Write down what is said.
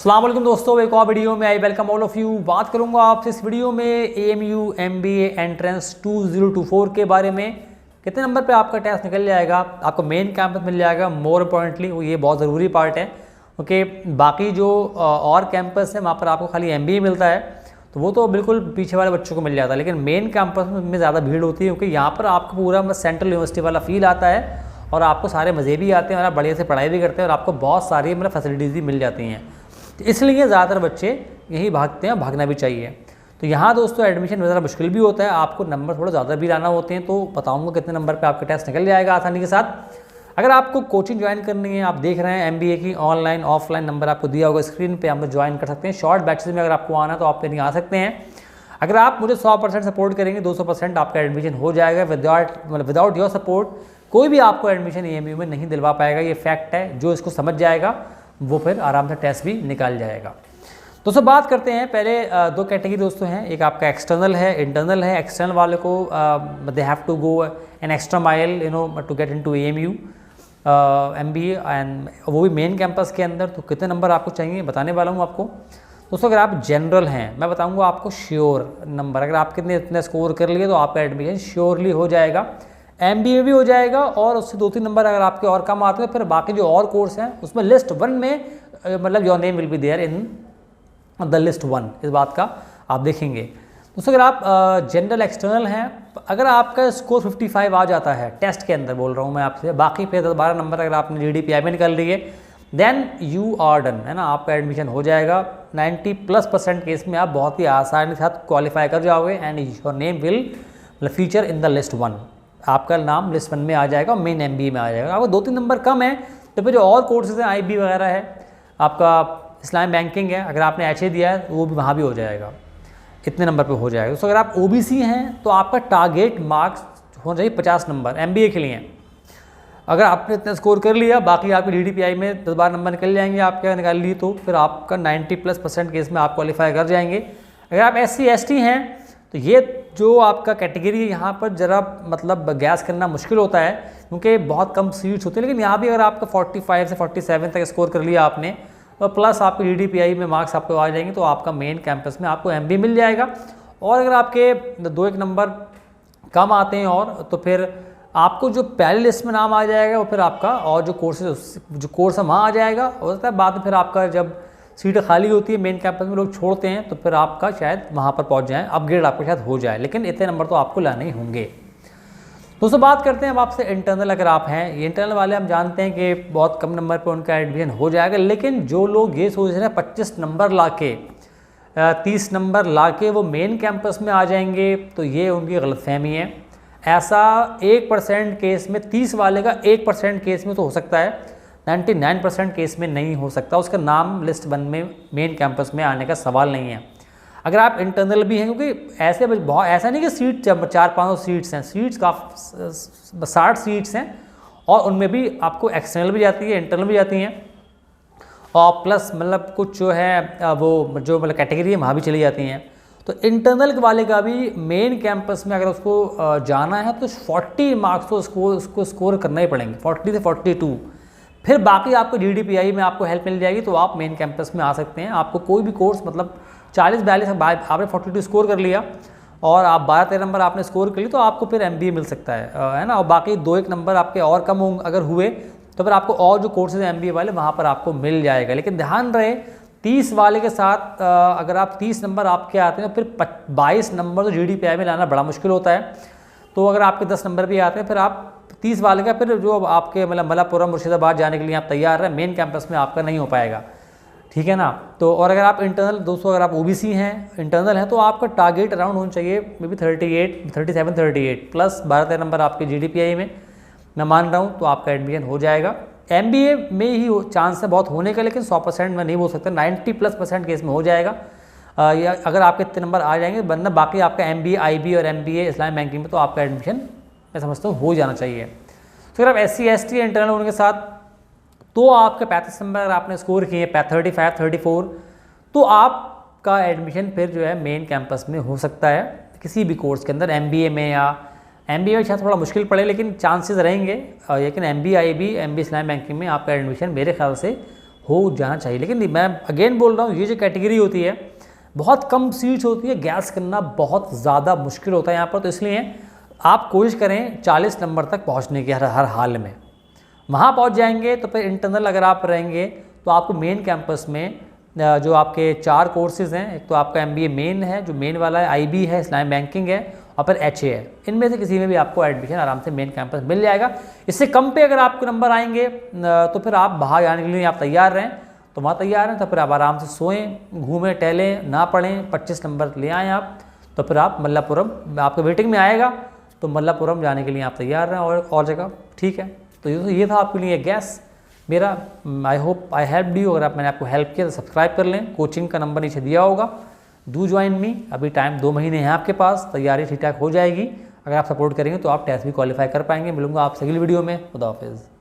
अस्सलाम वालेकुम दोस्तों, एक और वीडियो में I welcome all of you. बात करूंगा आपसे इस वीडियो में AMU MBA एंट्रेंस 2024 के बारे में। कितने नंबर पे आपका टेस्ट निकल जाएगा, आपको मेन कैंपस मिल जाएगा। मोर इम्पॉर्टेंटली ये बहुत ज़रूरी पार्ट है, ओके। बाकी जो और कैंपस है वहाँ पर आपको खाली MBA मिलता है, तो वो तो बिल्कुल पीछे वाले बच्चों को मिल जाता है। लेकिन मेन कैंपस में ज़्यादा भीड़ होती है, क्योंकि यहाँ पर आपको पूरा सेंट्रल यूनिवर्सिटी वाला फील आता है और आपको सारे मज़े भी आते हैं और आप बढ़िया से पढ़ाई भी करते हैं और आपको बहुत सारी फैसिलिटीज़ भी मिल जाती हैं। तो इसलिए ज़्यादातर बच्चे यही भागते हैं, भागना भी चाहिए। तो यहाँ दोस्तों एडमिशन ज़रा मुश्किल भी होता है, आपको नंबर थोड़ा ज़्यादा भी लाना होते हैं। तो बताऊँगा कितने नंबर पे आपका टेस्ट निकल जाएगा आसानी के साथ। अगर आपको कोचिंग ज्वाइन करनी है, आप देख रहे हैं MBA की ऑनलाइन ऑफलाइन, नंबर आपको दिया होगा स्क्रीन पे, आप ज्वाइन कर सकते हैं। शॉर्ट बैचेज में अगर आपको आना तो आप नहीं आ सकते हैं। अगर आप मुझे 100% सपोर्ट करेंगे, 200% आपका एडमिशन हो जाएगा। विदाउट योर सपोर्ट कोई भी आपको एडमिशन AMU में नहीं दिलवा पाएगा, ये फैक्ट है। जो इसको समझ जाएगा वो फिर आराम से टेस्ट भी निकाल जाएगा। दोस्तों बात करते हैं पहले दो कैटेगरी दोस्तों हैं, एक आपका एक्सटर्नल है, इंटरनल है। एक्सटर्नल वाले को they have to go an extra mile to get into AMU MBA and वो भी मेन कैंपस के अंदर। तो कितने नंबर आपको चाहिए बताने वाला हूँ आपको। दोस्तों अगर आप जनरल हैं, मैं बताऊँगा आपको श्योर नंबर। अगर आप इतने स्कोर कर लिए तो आपका एडमिशन श्योरली हो जाएगा, MBA भी हो जाएगा। और उससे 2-3 नंबर अगर आपके और कम आते हैं, फिर बाकी जो और कोर्स हैं उसमें लिस्ट 1 में your name will be there in the list 1। इस बात का आप देखेंगे। दोस्तों अगर आप जनरल एक्सटर्नल हैं, अगर आपका स्कोर 55 आ जाता है टेस्ट के अंदर, बोल रहा हूँ मैं आपसे, बाकी पे 12 नंबर अगर आपने GDPI में निकाल लिए, देन यू आर डन, है ना। आपका एडमिशन हो जाएगा। 90+% केस में आप बहुत ही आसानी के साथ क्वालिफाई कर जाओगे and your name will feature in the list 1। आपका नाम लिस्ट 1 में आ जाएगा और मेन MBA में आ जाएगा। आपको 2-3 नंबर कम है तो फिर जो और कोर्सेज हैं, IB वगैरह है, आपका इस्लाम बैंकिंग है, अगर आपने HA दिया है तो वो भी वहाँ भी हो जाएगा, इतने नंबर पे हो जाएगा। तो अगर आप OBC हैं तो आपका टारगेट मार्क्स होना चाहिए 50 नंबर MBA के लिए। अगर आपने इतना स्कोर कर लिया, बाकी आपके GDPI में 10-12 नंबर निकल जाएंगे, आपके निकाल लिए, तो फिर आपका 90+% केस में आप क्वालिफाई कर जाएंगे। अगर आप SC ST हैं तो ये जो आपका कैटेगरी यहाँ पर ज़रा गैस करना मुश्किल होता है, क्योंकि बहुत कम सीट्स होती है। लेकिन यहाँ भी अगर आपका 45 से 47 तक स्कोर कर लिया आपने, और प्लस आपके GDPI में मार्क्स आपको आ जाएंगे, तो आपका मेन कैंपस में आपको MBA मिल जाएगा। और अगर आपके 2-1 नंबर कम आते हैं और, तो फिर आपको जो पहले लिस्ट में नाम आ जाएगा, वो फिर आपका और जो कोर्स है वहाँ आ जाएगा। हो सकता है बाद में फिर आपका जब सीट खाली होती है मेन कैंपस में, लोग छोड़ते हैं, तो फिर आपका शायद वहाँ पर पहुँच जाए, अपग्रेड आपके शायद हो जाए। लेकिन इतने नंबर तो आपको लाने ही होंगे। दोस्तों बात करते हैं अब आपसे इंटरनल। अगर आप हैं, ये इंटरनल वाले हम जानते हैं कि बहुत कम नंबर पे उनका एडमिशन हो जाएगा। लेकिन जो लोग ये सोच रहे हैं 25 नंबर ला के 30 नंबर ला के वो मेन कैंपस में आ जाएंगे, तो ये उनकी गलतफहमी है। ऐसा 1% केस में, 30 वाले का 1% केस में तो हो सकता है, 99% केस में नहीं हो सकता। उसका नाम लिस्ट 1 में मेन कैंपस में आने का सवाल नहीं है। अगर आप इंटरनल भी हैं, क्योंकि ऐसे बहुत ऐसा नहीं कि सीट 400-500 सीट्स हैं, सीट्स काफ़ी 60 सीट्स हैं, और उनमें भी आपको एक्सटर्नल भी जाती है, इंटरनल भी जाती हैं, और प्लस कुछ जो है वो जो कैटेगरी है वहाँ भी चली जाती हैं। तो इंटरनल वाले का भी मेन कैंपस में अगर उसको जाना है तो 40 मार्क्स तो उसको स्कोर करना ही पड़ेंगे, 40 से 42। फिर बाकी आपको GDPI में आपको हेल्प मिल जाएगी, तो आप मेन कैंपस में आ सकते हैं। आपको कोई भी कोर्स 40-42 आपने 42 स्कोर कर लिया और आप 12-13 नंबर आपने स्कोर कर ली, तो आपको फिर MBA मिल सकता है ना। और बाकी 2-1 नंबर आपके और कम अगर हुए, तो फिर आपको और जो कोर्सेज हैं MBA वाले, वहाँ पर आपको मिल जाएगा। लेकिन ध्यान रहे 30 वाले के साथ अगर आप 30 नंबर आपके आते हैं, तो फिर 22 नंबर तो GDPI में लाना बड़ा मुश्किल होता है। तो अगर आपके 10 नंबर भी आते हैं, फिर आप 30 वाले का फिर जो आपके मलापुरम मुर्शिदाबाद जाने के लिए आप तैयार हैं, मेन कैंपस में आपका नहीं हो पाएगा, ठीक है ना। तो और अगर आप इंटरनल, दोस्तों अगर आप OBC हैं, इंटरनल हैं, तो आपका टारगेट अराउंड होना चाहिए मे बी 37-38 प्लस 12-13 नंबर आपके GDPI में मैं मान रहा हूँ, तो आपका एडमिशन हो जाएगा। MBA में ही चांस है बहुत होने का, लेकिन 100% में नहीं हो सकता, 90+% केस में हो जाएगा। या अगर आपके इतने नंबर आ जाएंगे, वरना बाकी आपका MBA IB और MBA इस्लाम बैंकिंग में तो आपका एडमिशन मैं समझता हूँ हो जाना चाहिए। तो अगर आप SC ST इंटरनल होने के साथ, तो आपके 35 नंबर अगर आपने स्कोर किए 35-34, तो आपका एडमिशन फिर जो है मेन कैंपस में हो सकता है किसी भी कोर्स के अंदर, MBA में या MBA में शायद थोड़ा मुश्किल पड़े, लेकिन चांसेस रहेंगे। लेकिन MBA IB MBA इस्लाम बैंकिंग में आपका एडमिशन मेरे ख्याल से हो जाना चाहिए। लेकिन नहीं, मैं अगेन बोल रहा हूँ, ये जो कैटेगरी होती है बहुत कम सीट्स होती है, गैस करना बहुत ज़्यादा मुश्किल होता है यहाँ पर। तो इसलिए आप कोशिश करें 40 नंबर तक पहुँचने की हर हाल में। वहाँ पहुँच जाएंगे तो फिर इंटरनल अगर आप रहेंगे तो आपको मेन कैंपस में जो आपके 4 कोर्सेज़ हैं, एक तो आपका MBA मेन है, जो मेन वाला है, IB है, इस्लामिक बैंकिंग है, और फिर HA है। इनमें से किसी में भी आपको एडमिशन आराम से मेन कैंपस मिल जाएगा। इससे कम पे अगर आपको नंबर आएंगे तो फिर आप बाहर जाने के लिए आप तैयार रहें, तो वहाँ तैयार हैं तो फिर आप आराम से सोएं, घूमें, टहलें, ना पढ़ें, 25 नंबर ले आएँ आप, तो फिर आप मल्लापुरम आपके वेटिंग में आएगा, तो मल्लापुरम जाने के लिए आप तैयार रहें और जगह। ठीक है, तो ये था आपके लिए गैस मेरा। I hope I help you. अगर मैंने आपको हेल्प किया तो सब्सक्राइब कर लें, कोचिंग का नंबर नीचे दिया होगा, डू ज्वाइन मी। अभी टाइम 2 महीने हैं आपके पास, तैयारी ठीक ठाक हो जाएगी। अगर आप सपोर्ट करेंगे तो आप टेस्ट भी क्वालिफाई कर पाएंगे। मिलूंगा आपसे अगली वीडियो में। खुदा हाफिज़।